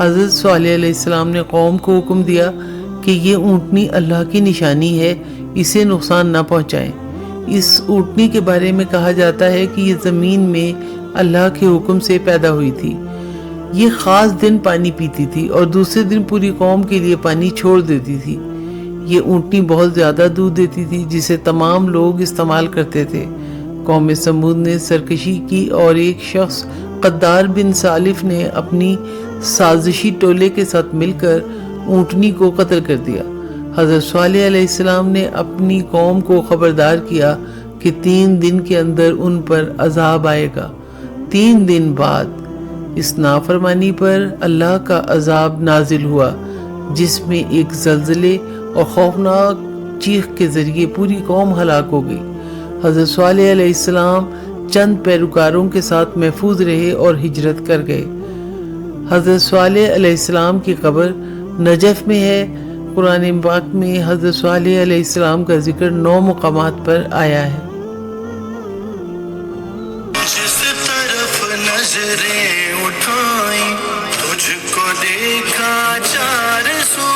حضرت صالح علیہ السلام نے قوم کو حکم دیا کہ یہ اونٹنی اللہ کی نشانی ہے، اسے نقصان نہ پہنچائیں۔ اس اونٹنی کے بارے میں کہا جاتا ہے کہ یہ زمین میں اللہ کے حکم سے پیدا ہوئی تھی۔ یہ خاص دن پانی پیتی تھی اور دوسرے دن پوری قوم کے لیے پانی چھوڑ دیتی تھی۔ یہ اونٹنی بہت زیادہ دودھ دیتی تھی جسے تمام لوگ استعمال کرتے تھے۔ قوم سمود نے سرکشی کی اور ایک شخص قدار بن سالف نے اپنی سازشی ٹولے کے ساتھ مل کر اونٹنی کو قتل کر دیا۔ حضرت صالح علیہ السلام نے اپنی قوم کو خبردار کیا کہ 3 دن کے اندر ان پر عذاب آئے گا۔ 3 دن بعد اس نافرمانی پر اللہ کا عذاب نازل ہوا، جس میں ایک زلزلے اور خوفناک چیخ کے ذریعے پوری قوم ہلاک ہو گئی۔ حضرت صالح علیہ السلام چند پیروکاروں کے ساتھ محفوظ رہے اور ہجرت کر گئے۔ حضرت صالح علیہ السلام کی قبر نجف میں ہے۔ قرآن پاک میں حضرت صالح علیہ السلام کا ذکر 9 مقامات پر آیا ہے۔ جس طرف نظریں اٹھائیں تجھ کو دیکھا چار سو،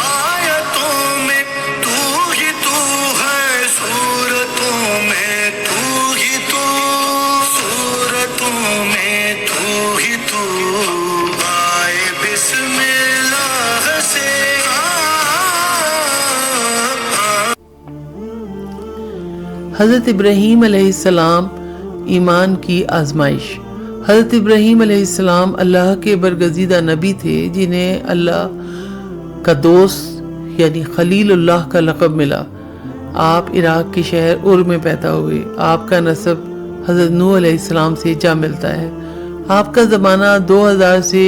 آیتوں میں تو ہی تو ہے، صورتوں میں تو ہی تو، صورتوں میں تو ہی تو، آئے بسم اللہ سے حضرت ابراہیم علیہ السلام ایمان کی آزمائش۔ حضرت ابراہیم علیہ السلام اللہ کے برگزیدہ نبی تھے، جنہیں اللہ کا دوست یعنی خلیل اللہ کا لقب ملا۔ آپ عراق کے شہر ار میں پیدا ہوئے۔ آپ کا نسب حضرت نوح علیہ السلام سے جا ملتا ہے۔ آپ کا زمانہ 2000 سے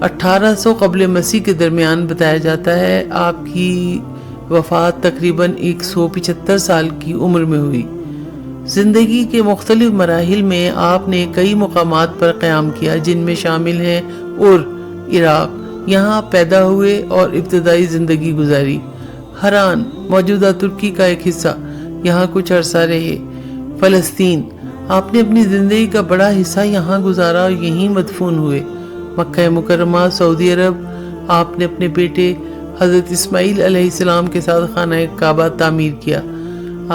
1800 قبل مسیح کے درمیان بتایا جاتا ہے۔ آپ کی وفات تقریباً 175 سال کی عمر میں ہوئی۔ زندگی کے مختلف مراحل میں آپ نے کئی مقامات پر قیام کیا، جن میں شامل ہیں عراق، یہاں پیدا ہوئے اور ابتدائی زندگی گزاری۔ حران، موجودہ ترکی کا ایک حصہ، یہاں کچھ عرصہ رہے۔ فلسطین، آپ نے اپنی زندگی کا بڑا حصہ یہاں گزارا اور یہیں مدفون ہوئے۔ مکہ مکرمہ، سعودی عرب، آپ نے اپنے بیٹے حضرت اسماعیل علیہ السلام کے ساتھ خانہ کعبہ تعمیر کیا۔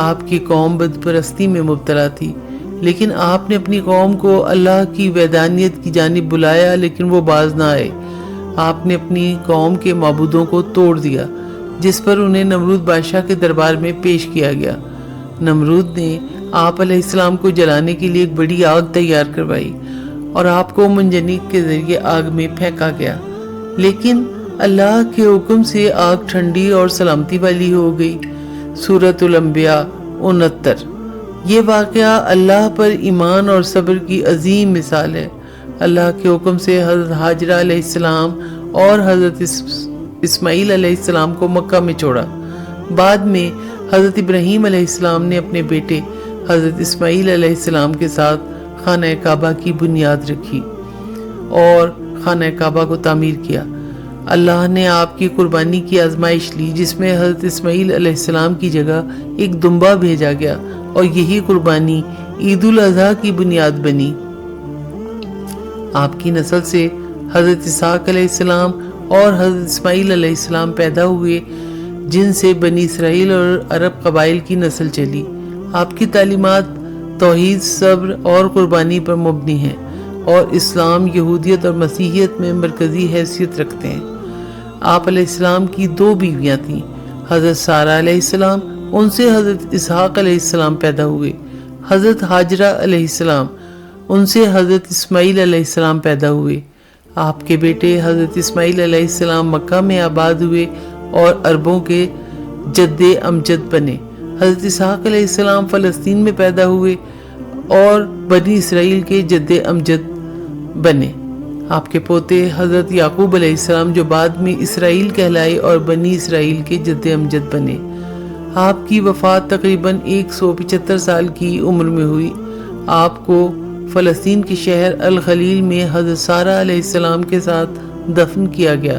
آپ کی قوم بت پرستی میں مبتلا تھی، لیکن آپ نے اپنی قوم کو اللہ کی وحدانیت کی جانب بلایا، لیکن وہ باز نہ آئے۔ آپ نے اپنی قوم کے معبودوں کو توڑ دیا، جس پر انہیں نمرود بادشاہ کے دربار میں پیش کیا گیا۔ نمرود نے آپ علیہ السلام کو جلانے کے لیے ایک بڑی آگ تیار کروائی اور آپ کو منجنیق کے ذریعے آگ میں پھینکا گیا، لیکن اللہ کے حکم سے آگ ٹھنڈی اور سلامتی والی ہو گئی۔ سورۃ الانبیاء 69۔ یہ واقعہ اللہ پر ایمان اور صبر کی عظیم مثال ہے۔ اللہ کے حکم سے حضرت ہاجرہ علیہ السلام اور حضرت اسماعیل علیہ السلام کو مکہ میں چھوڑا۔ بعد میں حضرت ابراہیم علیہ السلام نے اپنے بیٹے حضرت اسماعیل علیہ السلام کے ساتھ خانہ کعبہ کی بنیاد رکھی اور خانہ کعبہ کو تعمیر کیا۔ اللہ نے آپ کی قربانی کی آزمائش لی، جس میں حضرت اسماعیل علیہ السلام کی جگہ ایک دمبا بھیجا گیا اور یہی قربانی عید الاضحیٰ کی بنیاد بنی۔ آپ کی نسل سے حضرت اسحاق علیہ السلام اور حضرت اسماعیل علیہ السلام پیدا ہوئے، جن سے بنی اسرائیل اور عرب قبائل کی نسل چلی۔ آپ کی تعلیمات توحید، صبر اور قربانی پر مبنی ہیں اور اسلام، یہودیت اور مسیحیت میں مرکزی حیثیت رکھتے ہیں۔ آپ علیہ السلام کی 2 بیویاں تھیں، حضرت سارہ علیہ السلام، ان سے حضرت اسحاق علیہ السلام پیدا ہوئے۔ حضرت ہاجرہ علیہ السلام، ان سے حضرت اسماعیل علیہ السلام پیدا ہوئے۔ آپ کے بیٹے حضرت اسماعیل علیہ السلام مکہ میں آباد ہوئے اور عربوں کے جد امجد بنے۔ حضرت اسحاق علیہ السلام فلسطین میں پیدا ہوئے اور بنی اسرائیل کے جد امجد بنے۔ آپ کے پوتے حضرت یعقوب علیہ السلام، جو بعد میں اسرائیل کہلائے اور بنی اسرائیل کے جد امجد بنے۔ آپ کی وفات تقریباً 175 سال کی عمر میں ہوئی۔ آپ کو فلسطین کے شہر الخلیل میں حضرت سارہ علیہ السلام کے ساتھ دفن کیا گیا۔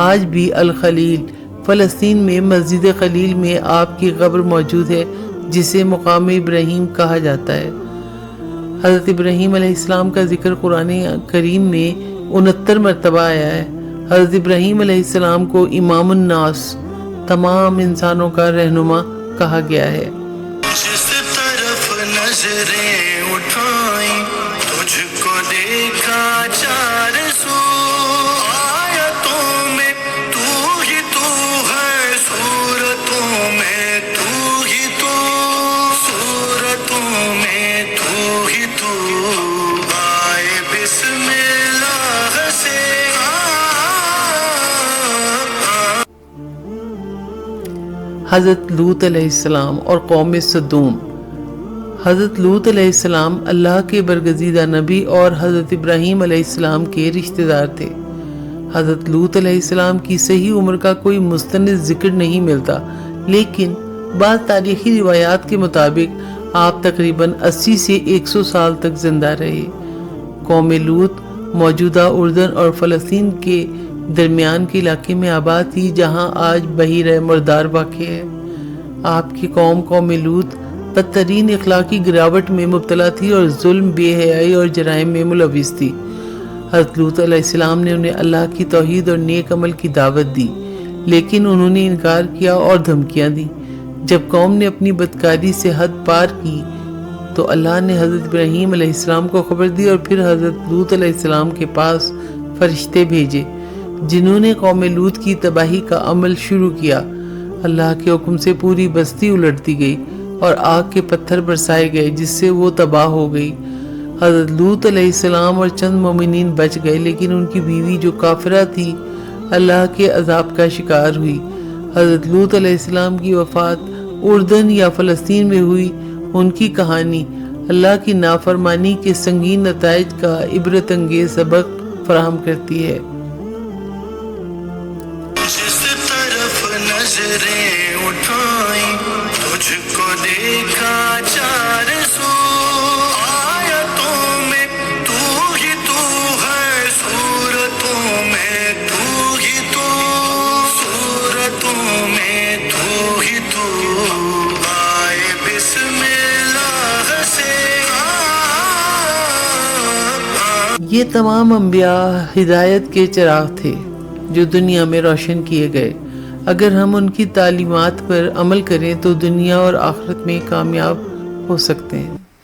آج بھی الخلیل، فلسطین میں مسجد خلیل میں آپ کی قبر موجود ہے، جسے مقام ابراہیم کہا جاتا ہے۔ حضرت ابراہیم علیہ السلام کا ذکر قرآن کریم میں 69 مرتبہ آیا ہے۔ حضرت ابراہیم علیہ السلام کو امام الناس، تمام انسانوں کا رہنما کہا گیا ہے۔ جس طرف نظریں اٹھائیں تجھ کو دیکھا چار سو، آیتوں میں تو ہی تو ہے، صورتوں میں تو ہی تو، صورتوں میں تو ہی تو، آئے بسم اللہ سے حضرت لوط علیہ السلام اور قوم سدوم۔ حضرت لوط علیہ السلام اللہ کے برگزیدہ نبی اور حضرت ابراہیم علیہ السلام کے رشتہ دار تھے۔ حضرت لوط علیہ السلام کی صحیح عمر کا کوئی مستند ذکر نہیں ملتا، لیکن بعض تاریخی روایات کے مطابق آپ تقریباً 80 سے 100 سال تک زندہ رہے۔ قوم لوط موجودہ اردن اور فلسطین کے درمیان کے علاقے میں آباد تھی، جہاں آج بحیرہ مردار واقع ہے۔ آپ کی قوم لوط بدترین اخلاقی گراوٹ میں مبتلا تھی اور ظلم، بے حیائی اور جرائم میں ملوث تھی۔ حضرت لوط علیہ السلام نے انہیں اللہ کی توحید اور نیک عمل کی دعوت دی، لیکن انہوں نے انکار کیا اور دھمکیاں دی۔ جب قوم نے اپنی بدکاری سے حد پار کی تو اللہ نے حضرت ابراہیم علیہ السلام کو خبر دی اور پھر حضرت لوط علیہ السلام کے پاس فرشتے بھیجے، جنہوں نے قوم لوط کی تباہی کا عمل شروع کیا۔ اللہ کے حکم سے پوری بستی الٹ دی گئی اور آگ کے پتھر برسائے گئے، جس سے وہ تباہ ہو گئی۔ حضرت لوط علیہ السلام اور چند مومنین بچ گئے، لیکن ان کی بیوی جو کافرہ تھی اللہ کے عذاب کا شکار ہوئی۔ حضرت لوط علیہ السلام کی وفات اردن یا فلسطین میں ہوئی۔ ان کی کہانی اللہ کی نافرمانی کے سنگین نتائج کا عبرت انگیز سبق فراہم کرتی ہے۔ جس طرف نظریں اٹھائیں تجھ کو دیکھا چار سو، آیتوں میں تو ہی تو ہے، صورتوں میں تو ہی تو، صورتوں میں تو ہی تو، آئے بسم اللہ سے یہ تمام انبیاء ہدایت کے چراغ تھے جو دنیا میں روشن کیے گئے۔ اگر ہم ان کی تعلیمات پر عمل کریں تو دنیا اور آخرت میں کامیاب ہو سکتے ہیں۔